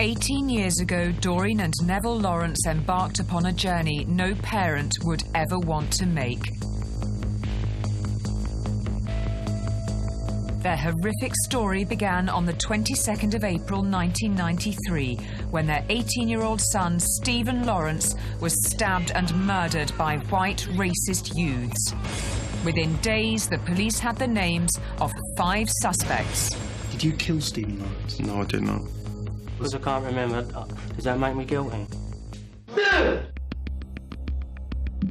18 years ago, Doreen and Neville Lawrence embarked upon a journey no parent would ever want to make. Their horrific story began on the 22nd of April 1993, when their 18-year-old son, Stephen Lawrence, was stabbed and murdered by white racist youths. Within days, the police had the names of 5 suspects. Did you kill Stephen Lawrence? No, I did not. Because I can't remember, does that make me guilty?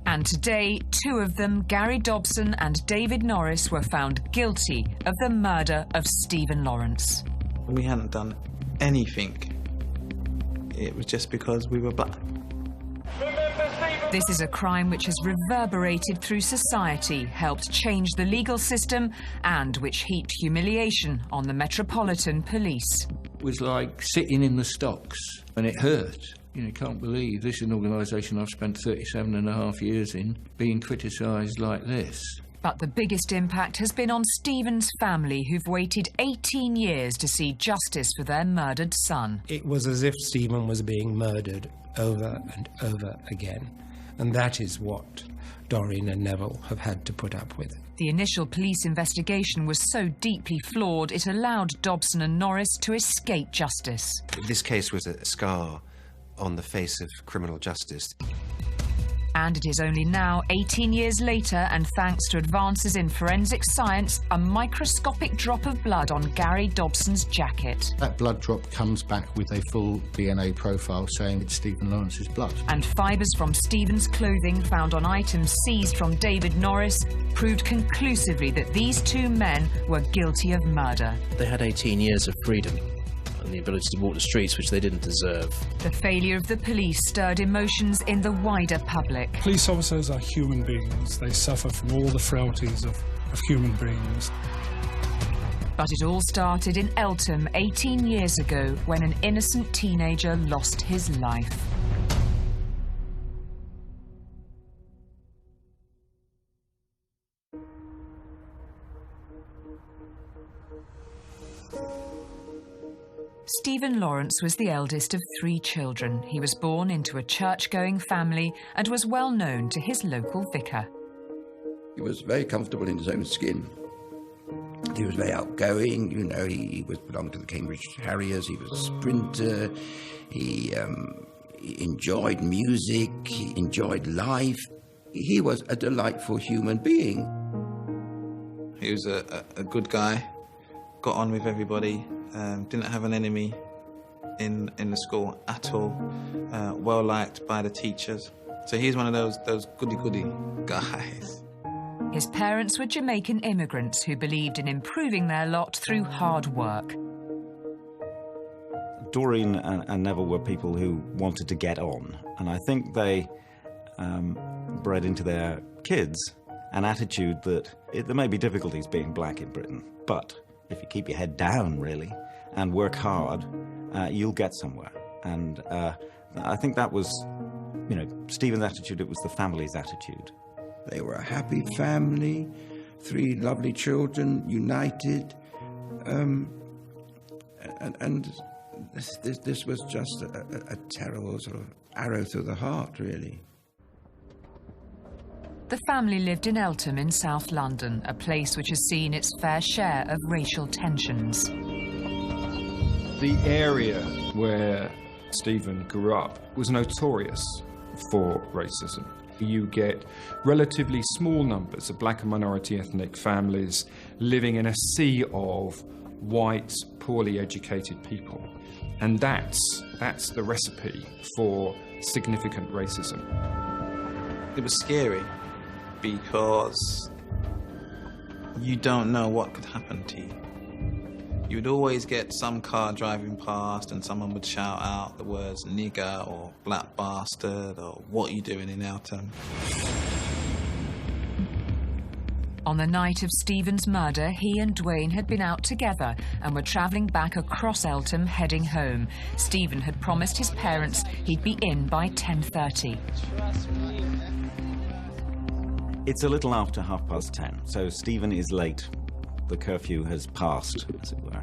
And today, 2 of them, Gary Dobson and David Norris, were found guilty of the murder of Stephen Lawrence. We hadn't done anything. It was just because we were black. This is a crime which has reverberated through society, helped change the legal system, and which heaped humiliation on the Metropolitan Police. It was like sitting in the stocks, and it hurt. You know, you can't believe this is an organisation I've spent 37.5 years in, being criticised like this. But the biggest impact has been on Stephen's family, who've waited 18 years to see justice for their murdered son. It was as if Stephen was being murdered over and over again. And that is what Doreen and Neville have had to put up with. The initial police investigation was so deeply flawed, it allowed Dobson and Norris to escape justice. This case was a scar on the face of criminal justice. And it is only now, 18 years later, and thanks to advances in forensic science, a microscopic drop of blood on Gary Dobson's jacket. That blood drop comes back with a full DNA profile saying it's Stephen Lawrence's blood. And fibres from Stephen's clothing found on items seized from David Norris proved conclusively that these 2 men were guilty of murder. They had 18 years of freedom and the ability to walk the streets, which they didn't deserve. The failure of the police stirred emotions in the wider public. Police officers are human beings. They suffer from all the frailties of human beings. But it all started in Eltham 18 years ago, when an innocent teenager lost his life. Stephen Lawrence was the eldest of 3 children. He was born into a church-going family and was well known to his local vicar. He was very comfortable in his own skin. He was very outgoing, you know, he belonged to the Cambridge Harriers, he was a sprinter, he enjoyed music, he enjoyed life. He was a delightful human being. He was a good guy, got on with everybody, didn't have an enemy in the school at all, well liked by the teachers. So he's one of those goody-goody guys. His parents were Jamaican immigrants who believed in improving their lot through hard work. Doreen and Neville were people who wanted to get on, and I think they bred into their kids an attitude that there may be difficulties being black in Britain, but if you keep your head down, really, and work hard, you'll get somewhere. And I think that was, you know, Stephen's attitude, it was the family's attitude. They were a happy family, 3 lovely children, united, and this was just a terrible sort of arrow through the heart, really. The family lived in Eltham in South London, a place which has seen its fair share of racial tensions. The area where Stephen grew up was notorious for racism. You get relatively small numbers of black and minority ethnic families living in a sea of white, poorly educated people. And that's the recipe for significant racism. It was scary because you don't know what could happen to you. You would always get some car driving past and someone would shout out the words nigger or black bastard or what you doing in Eltham. On the night of Stephen's murder, he and Dwayne had been out together and were travelling back across Eltham heading home. Stephen had promised his parents he'd be in by 10:30. It's a little after 10:30, so Stephen is late. The curfew has passed, as it were.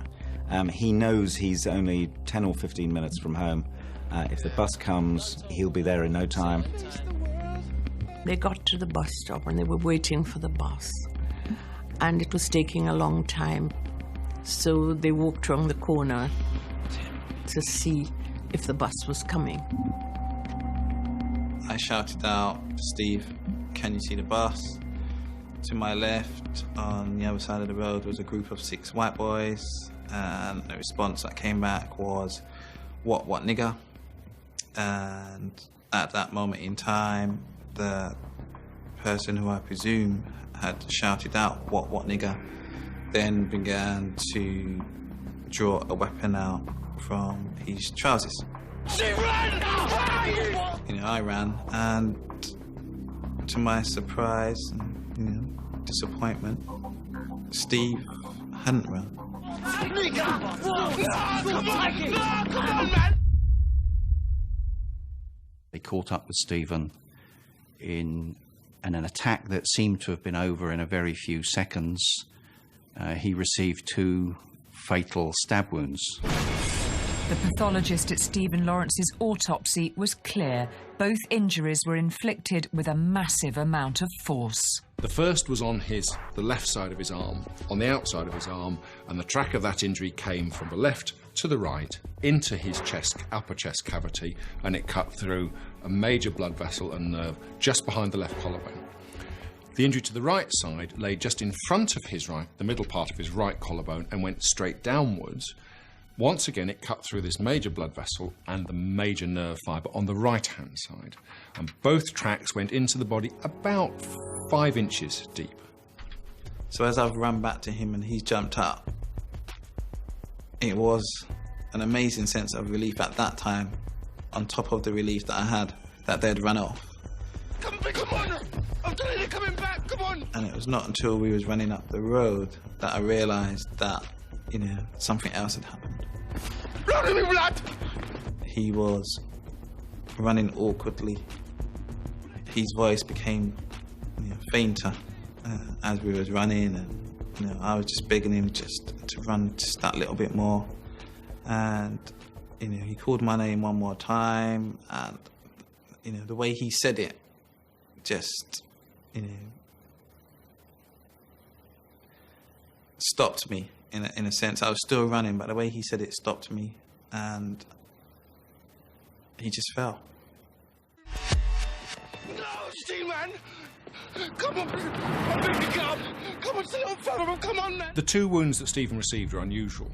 He knows he's only 10 or 15 minutes from home. If the bus comes, he'll be there in no time. They got to the bus stop and they were waiting for the bus. And it was taking a long time. So they walked around the corner to see if the bus was coming. I shouted out, "Steve, can you see the bus?" To my left, on the other side of the road, was a group of 6 white boys, and the response that came back was, what nigger? And at that moment in time, the person who I presume had shouted out, what nigger, then began to draw a weapon out from his trousers. She ran! I ran, and to my surprise and disappointment, Steve hadn't run. They caught up with Stephen in an attack that seemed to have been over in a very few seconds. He received 2 fatal stab wounds. The pathologist at Stephen Lawrence's autopsy was clear. Both injuries were inflicted with a massive amount of force. The first was on the left side of his arm, on the outside of his arm, and the track of that injury came from the left to the right into his upper chest cavity, and it cut through a major blood vessel and nerve just behind the left collarbone. The injury to the right side lay just in front of the middle part of his right collarbone, and went straight downwards. Once again, it cut through this major blood vessel and the major nerve fibre on the right-hand side. And both tracks went into the body about 5 inches deep. So as I've run back to him and he's jumped up, it was an amazing sense of relief at that time, on top of the relief that I had that they'd run off. Come on! I'm telling you, coming back, come on! And it was not until we was running up the road that I realised that, something else had happened. Blood in me, blood! He was running awkwardly. His voice became fainter as we was running, and I was just begging him just to run just that little bit more. And he called my name one more time, and the way he said it just stopped me. In a sense, I was still running, but the way he said it stopped me, and he just fell. No, Steve, man! Come on, I'm ready to get up! Come on, sit down, fella, come on, man! The 2 wounds that Stephen received are unusual.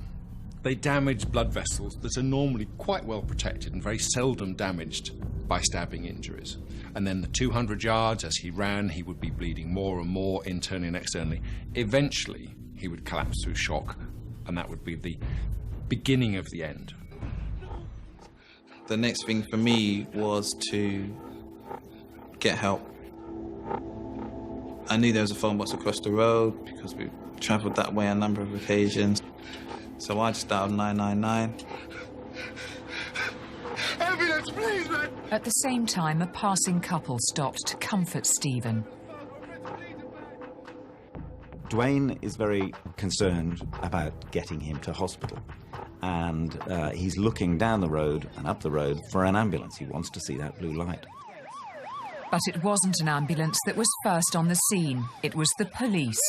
They damaged blood vessels that are normally quite well protected and very seldom damaged by stabbing injuries. And then the 200 yards, as he ran, he would be bleeding more and more, internally and externally. Eventually, he would collapse through shock, and that would be the beginning of the end. The next thing for me was to get help. I knew there was a phone box across the road because we travelled that way a number of occasions. So I just dialed 999. Ambulance, please, man! At the same time, a passing couple stopped to comfort Stephen. Dwayne is very concerned about getting him to hospital, and he's looking down the road and up the road for an ambulance. He wants to see that blue light. But it wasn't an ambulance that was first on the scene. It was the police.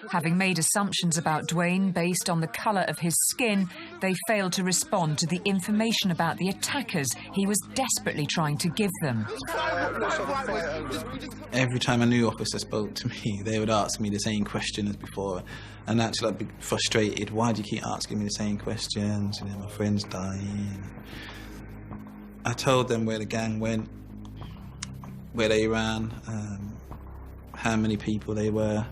Having made assumptions about Dwayne based on the colour of his skin, they failed to respond to the information about the attackers he was desperately trying to give them. Every time a new officer spoke to me, they would ask me the same question as before. And naturally, I'd be frustrated. Why do you keep asking me the same questions? My friend's dying. I told them where the gang went, where they ran, how many people they were.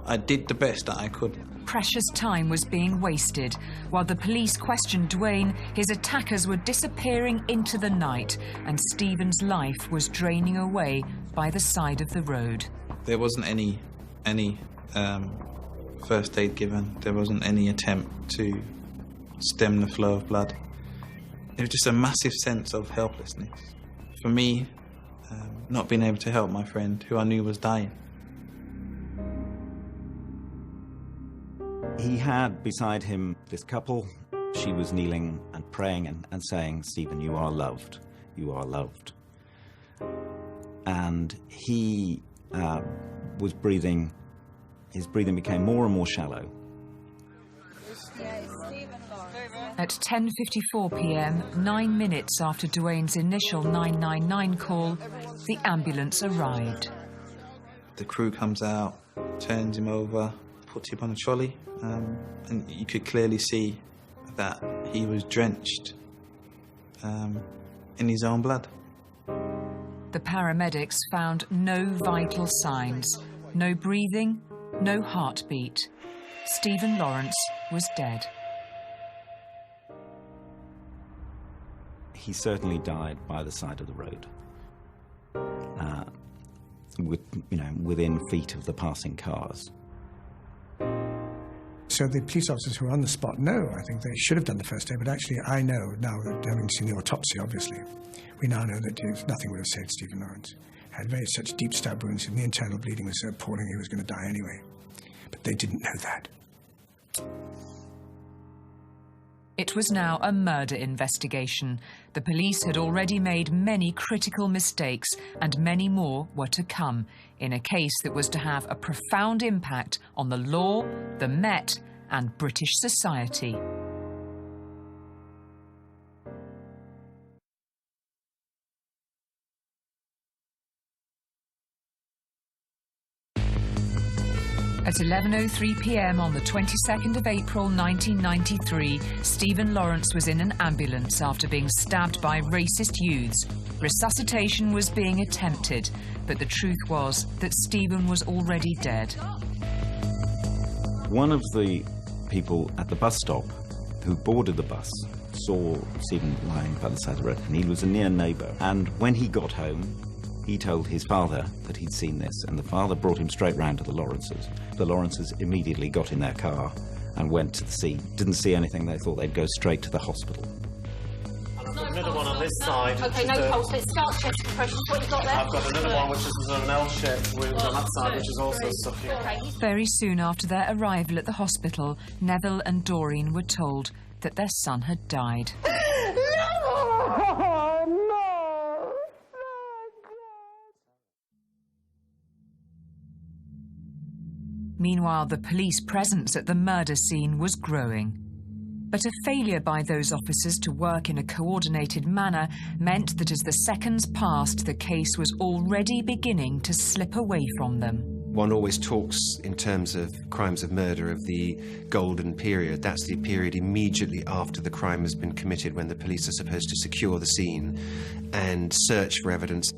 I did the best that I could. Precious time was being wasted. While the police questioned Dwayne, his attackers were disappearing into the night, and Stephen's life was draining away by the side of the road. There wasn't any first aid given. There wasn't any attempt to stem the flow of blood. It was just a massive sense of helplessness. For me, not being able to help my friend, who I knew was dying. He had beside him this couple. She was kneeling and praying and saying, "Stephen, you are loved. You are loved." And he was breathing, his breathing became more and more shallow. At 10:54 p.m, 9 minutes after Dwayne's initial 999 call, the ambulance arrived. The crew comes out, turns him over, puts him on a trolley, and you could clearly see that he was drenched in his own blood. The paramedics found no vital signs, no breathing, no heartbeat. Stephen Lawrence was dead. He certainly died by the side of the road, within feet of the passing cars. So the police officers who were on the spot know, I think they should have done the first aid, but actually I know now that, having seen the autopsy, obviously, we now know that nothing would have saved Stephen Lawrence. Had such deep stab wounds, and the internal bleeding was so appalling he was going to die anyway. But they didn't know that. It was now a murder investigation. The police had already made many critical mistakes, and many more were to come, in a case that was to have a profound impact on the law, the Met, and British society. At 11:03 p.m. on the 22nd of April 1993, Stephen Lawrence was in an ambulance after being stabbed by racist youths. Resuscitation was being attempted, but the truth was that Stephen was already dead. One of the people at the bus stop who boarded the bus saw Stephen lying by the side of the road, and he was a near neighbour. And when he got home, he told his father that he'd seen this, and the father brought him straight round to the Lawrences. The Lawrences immediately got in their car and went to the scene. Didn't see anything, they thought they'd go straight to the hospital. I've got another one on this side. Okay, no pulse, let's start chest compression. What you got there? I've got another one which is an L-shaped wound on that side, which is also sucking. Okay. Very soon after their arrival at the hospital, Neville and Doreen were told that their son had died. Meanwhile, the police presence at the murder scene was growing. But a failure by those officers to work in a coordinated manner meant that as the seconds passed, the case was already beginning to slip away from them. One always talks in terms of crimes of murder of the golden period. That's the period immediately after the crime has been committed, when the police are supposed to secure the scene and search for evidence.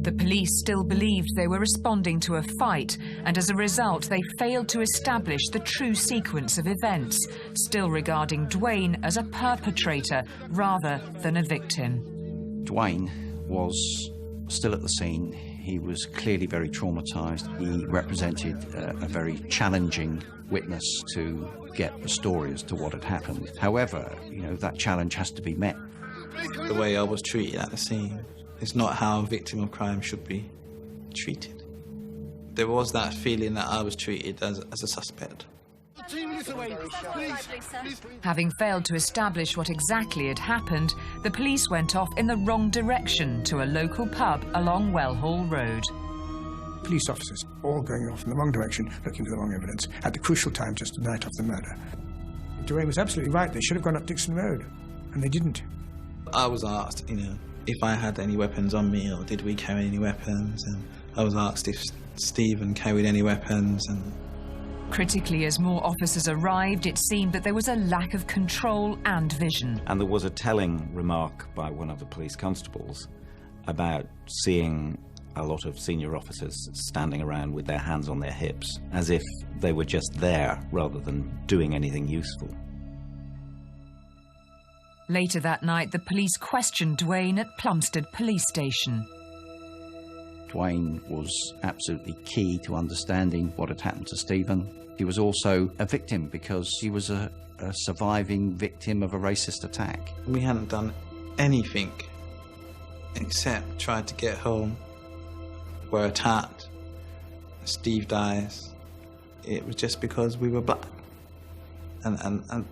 The police still believed they were responding to a fight, and as a result they failed to establish the true sequence of events, still regarding Dwayne as a perpetrator rather than a victim. Dwayne was still at the scene. He was clearly very traumatised. He represented a very challenging witness to get the story as to what had happened. However, that challenge has to be met. The way I was treated at the scene is not how a victim of crime should be treated. There was that feeling that I was treated as a suspect. Having failed to establish what exactly had happened, the police went off in the wrong direction to a local pub along Wellhall Road. Police officers all going off in the wrong direction, looking for the wrong evidence, at the crucial time just the night of the murder. Dwayne was absolutely right. They should have gone up Dixon Road, and they didn't. I was asked, if I had any weapons on me, or did we carry any weapons, and I was asked if Stephen carried any weapons. And critically, as more officers arrived, it seemed that there was a lack of control and vision. And there was a telling remark by one of the police constables about seeing a lot of senior officers standing around with their hands on their hips, as if they were just there rather than doing anything useful. Later that night, the police questioned Dwayne at Plumstead Police Station. Dwayne was absolutely key to understanding what had happened to Stephen. He was also a victim because he was a surviving victim of a racist attack. We hadn't done anything except tried to get home. We're attacked. Steve dies. it was just because we were black. And